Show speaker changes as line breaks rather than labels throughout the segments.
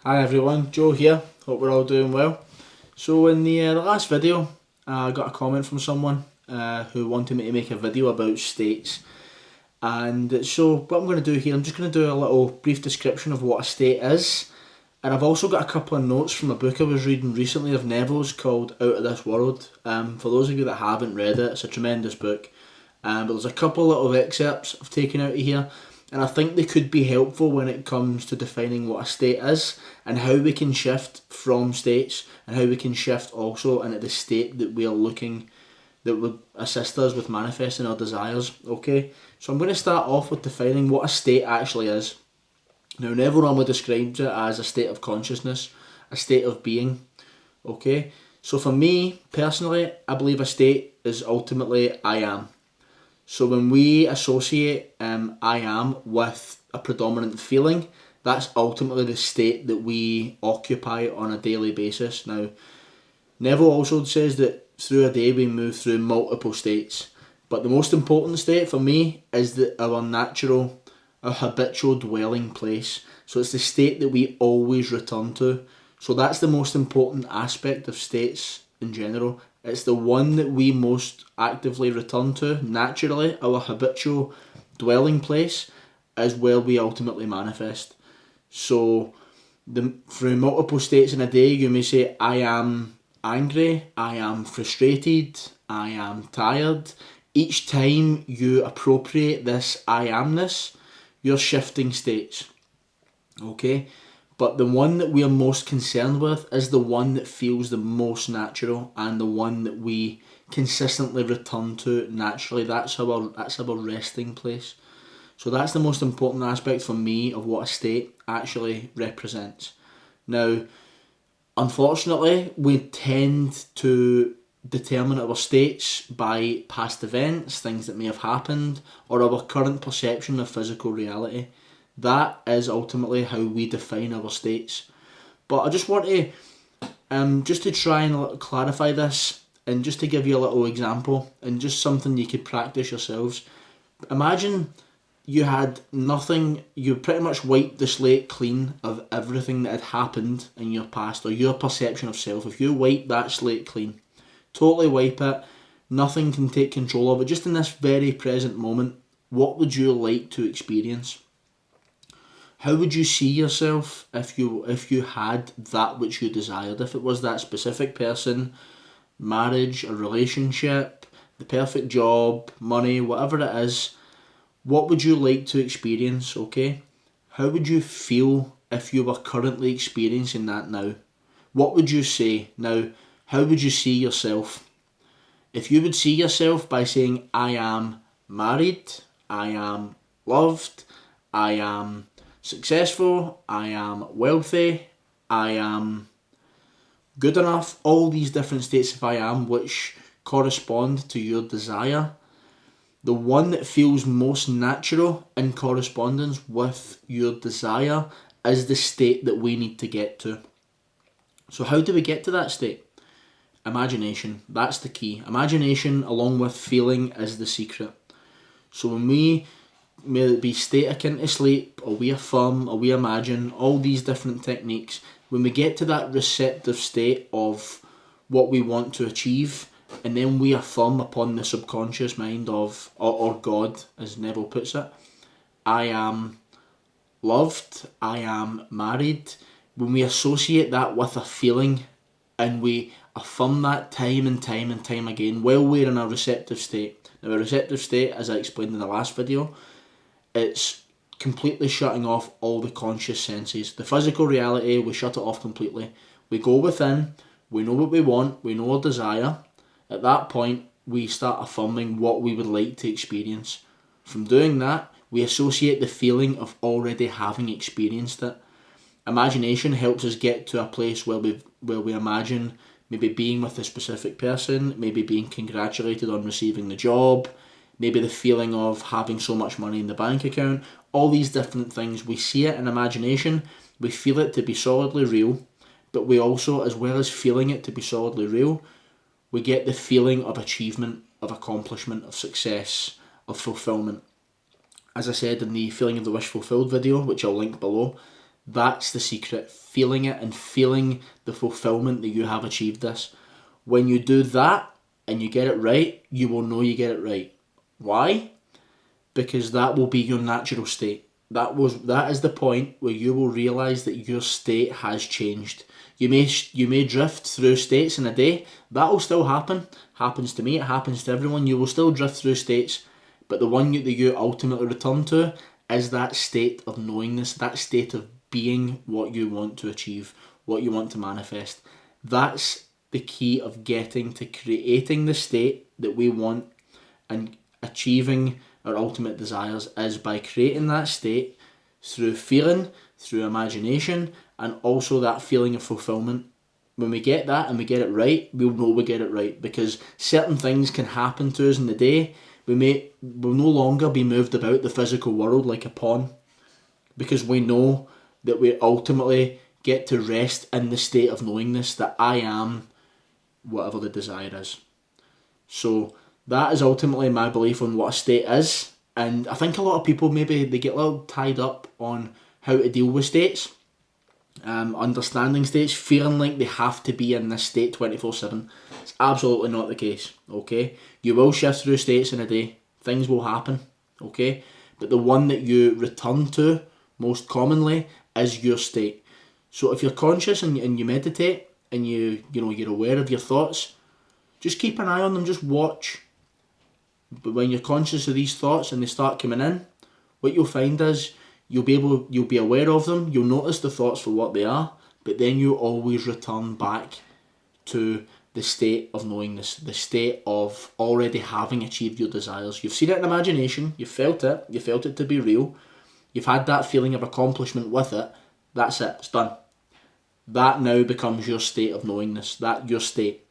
Hi everyone, Joe here. Hope we're all doing well. So in the last video, I got a comment from someone who wanted me to make a video about states. And so what I'm going to do here, I'm just going to do a little brief description of what a state is. And I've also got a couple of notes from a book I was reading recently of Neville's called Out of This World. For those of you that haven't read it, it's a tremendous book. But there's a couple of little excerpts I've taken out of here. And I think they could be helpful when it comes to defining what a state is and how we can shift from states and how we can shift also into the state that we are looking, that would assist us with manifesting our desires. Okay, so I'm going to start off with defining what a state actually is. Now, Neville normally describes it as a state of consciousness, a state of being. Okay, so for me personally, I believe a state is ultimately I am. So when we associate I am with a predominant feeling, that's ultimately the state that we occupy on a daily basis. Now, Neville also says that through a day we move through multiple states, but the most important state for me is our habitual dwelling place. So it's the state that we always return to. So that's the most important aspect of states in general. It's the one that we most actively return to naturally. Our habitual dwelling place is where we ultimately manifest. So through multiple states in a day, you may say, I am angry, I am frustrated, I am tired. Each time you appropriate this I amness, you're shifting states. Okay? But the one that we are most concerned with is the one that feels the most natural and the one that we consistently return to naturally. That's our resting place. So that's the most important aspect for me of what a state actually represents. Now, unfortunately, we tend to determine our states by past events, things that may have happened, or our current perception of physical reality. That is ultimately how we define our states. But I just want to, just to try and clarify this, and just to give you a little example, and just something you could practice yourselves. Imagine you had nothing, you pretty much wiped the slate clean of everything that had happened in your past, or your perception of self. If you wipe that slate clean, totally wipe it, nothing can take control of it, just in this very present moment, what would you like to experience? How would you see yourself if you had that which you desired? If it was that specific person, marriage, a relationship, the perfect job, money, whatever it is, what would you like to experience, okay? How would you feel if you were currently experiencing that now? What would you say? Now, how would you see yourself? If you would see yourself by saying, I am married, I am loved, I am successful, I am wealthy, I am good enough, all these different states of I am which correspond to your desire, the one that feels most natural in correspondence with your desire is the state that we need to get to. So how do we get to that state? Imagination, that's the key. Imagination along with feeling is the secret. So when we, may it be state akin to sleep, or we affirm, or we imagine, all these different techniques, when we get to that receptive state of what we want to achieve, and then we affirm upon the subconscious mind of, or God, as Neville puts it, I am loved, I am married, when we associate that with a feeling, and we affirm that time and time and time again, while we're in a receptive state. Now, a receptive state, as I explained in the last video, it's completely shutting off all the conscious senses. The physical reality, we shut it off completely. We go within, we know what we want, we know our desire. At that point, we start affirming what we would like to experience. From doing that, we associate the feeling of already having experienced it. Imagination helps us get to a place where we imagine maybe being with a specific person, maybe being congratulated on receiving the job, maybe the feeling of having so much money in the bank account, all these different things. We see it in imagination, we feel it to be solidly real, but we also, as well as feeling it to be solidly real, we get the feeling of achievement, of accomplishment, of success, of fulfillment. As I said in the Feeling of the Wish Fulfilled video, which I'll link below, That's the secret. Feeling it and feeling the fulfillment that you have achieved this. When you do that and you get it right, you will know you get it right. Why? Because that will be your natural state. That is the point where you will realise that your state has changed. You may drift through states in a day. That will still happen. Happens to me. It happens to everyone. You will still drift through states, but the one that you ultimately return to is that state of knowingness. That state of being what you want to achieve, what you want to manifest. That's the key of getting to creating the state that we want and achieving our ultimate desires, is by creating that state through feeling, through imagination, and also that feeling of fulfillment. When we get that and we get it right, we'll know we get it right, because certain things can happen to us in the day. Will no longer be moved about the physical world like a pawn, because we know that we ultimately get to rest in the state of knowingness that I am whatever the desire is. So that is ultimately my belief on what a state is. And I think a lot of people, maybe they get a little tied up on how to deal with states, understanding states, feeling like they have to be in this state 24/7. It's absolutely not the case, okay? You will shift through states in a day. Things will happen, okay? But the one that you return to most commonly is your state. So if you're conscious and you meditate and you're aware of your thoughts, just keep an eye on them, just watch. But when you're conscious of these thoughts and they start coming in, what you'll find is you'll be aware of them, you'll notice the thoughts for what they are, but then you always return back to the state of knowingness, the state of already having achieved your desires. You've seen it in imagination, you felt it to be real, you've had that feeling of accomplishment with it, that's it, it's done. That now becomes your state of knowingness, that your state,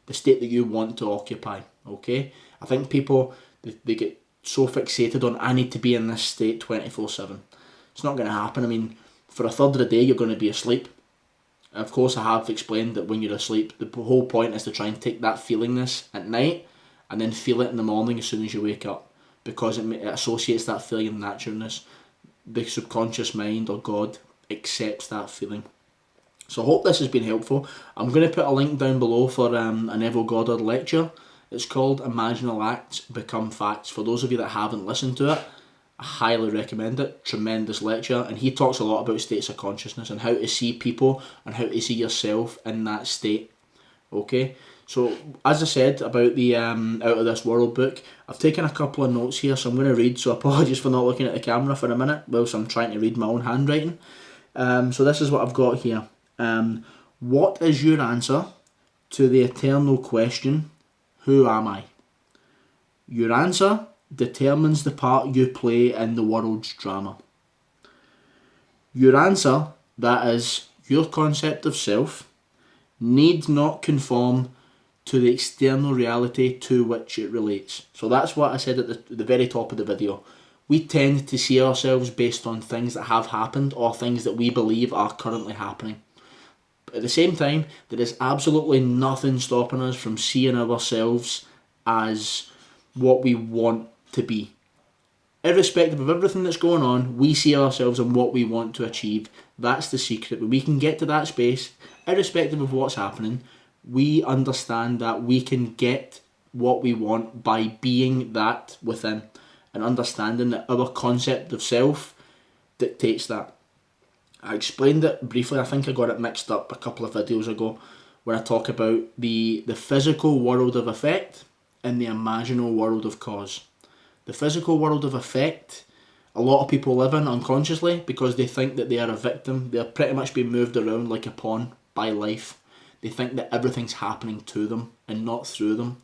the state that you want to occupy, okay? I think people, they get so fixated on, I need to be in this state 24/7. It's not going to happen. I mean, for a third of the day, you're going to be asleep. Of course, I have explained that when you're asleep, the whole point is to try and take that feelingness at night and then feel it in the morning as soon as you wake up, because it associates that feeling of naturalness. The subconscious mind or God accepts that feeling. So I hope this has been helpful. I'm going to put a link down below for a Neville Goddard lecture. It's called Imaginal Acts Become Facts. For those of you that haven't listened to it, I highly recommend it. Tremendous lecture, and he talks a lot about states of consciousness and how to see people and how to see yourself in that state. Okay, so as I said about the Out of This World book, I've taken a couple of notes here, so I'm going to read, so apologies for not looking at the camera for a minute whilst I'm trying to read my own handwriting. So this is what I've got here. What is your answer to the eternal question, who am I? Your answer determines the part you play in the world's drama. Your answer, that is, your concept of self, need not conform to the external reality to which it relates. So that's what I said at the very top of the video. We tend to see ourselves based on things that have happened or things that we believe are currently happening. But at the same time, there is absolutely nothing stopping us from seeing ourselves as what we want to be. Irrespective of everything that's going on, we see ourselves and what we want to achieve. That's the secret. When we can get to that space, irrespective of what's happening, we understand that we can get what we want by being that within and understanding that our concept of self dictates that. I explained it briefly. I think I got it mixed up a couple of videos ago where I talk about the physical world of effect and the imaginal world of cause. The physical world of effect, a lot of people live in unconsciously because they think that they are a victim. They're pretty much being moved around like a pawn by life. They think that everything's happening to them and not through them.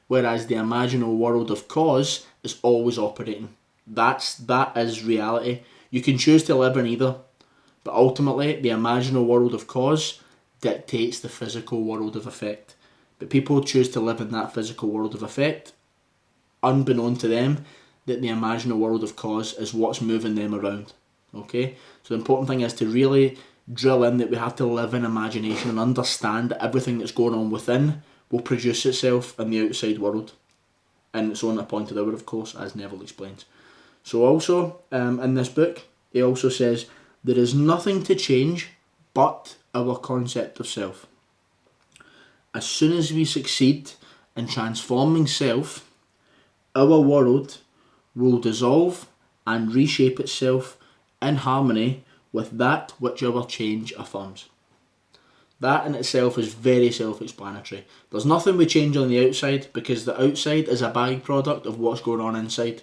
Whereas the imaginal world of cause is always operating. That is reality. You can choose to live in either, but ultimately the imaginal world of cause dictates the physical world of effect. But people choose to live in that physical world of effect, unbeknown to them that the imaginal world of cause is what's moving them around. Okay? So the important thing is to really drill in that we have to live in imagination and understand that everything that's going on within will produce itself in the outside world. And it's only a point of the hour, of course, as Neville explains. So also, in this book, he also says, There is nothing to change but our concept of self. As soon as we succeed in transforming self, our world will dissolve and reshape itself in harmony with that which our change affirms. That in itself is very self-explanatory. There's nothing we change on the outside because the outside is a byproduct of what's going on inside.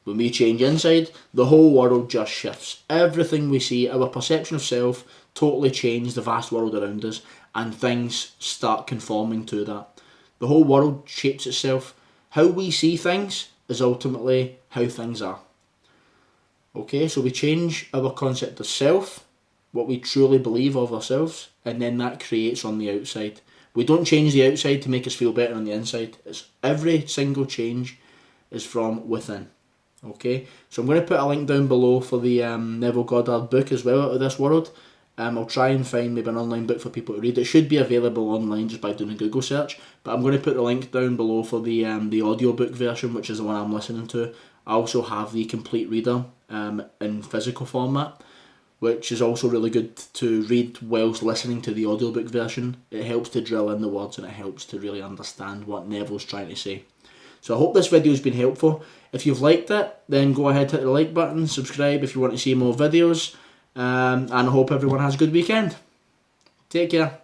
When we change inside, the whole world just shifts. Everything we see, our perception of self, totally changes the vast world around us, and things start conforming to that. The whole world shapes itself. How we see things is ultimately how things are. Okay, so we change our concept of self, what we truly believe of ourselves, and then that creates on the outside. We don't change the outside to make us feel better on the inside. It's every single change is from within. Okay, so I'm going to put a link down below for the Neville Goddard book as well, Out of This World. I'll try and find maybe an online book for people to read. It should be available online just by doing a Google search, but I'm going to put the link down below for the audiobook version, which is the one I'm listening to. I also have the complete reader in physical format, which is also really good to read whilst listening to the audiobook version. It helps to drill in the words and it helps to really understand what Neville's trying to say. So I hope this video has been helpful. If you've liked it, then go ahead, hit the like button, subscribe if you want to see more videos, and I hope everyone has a good weekend. Take care.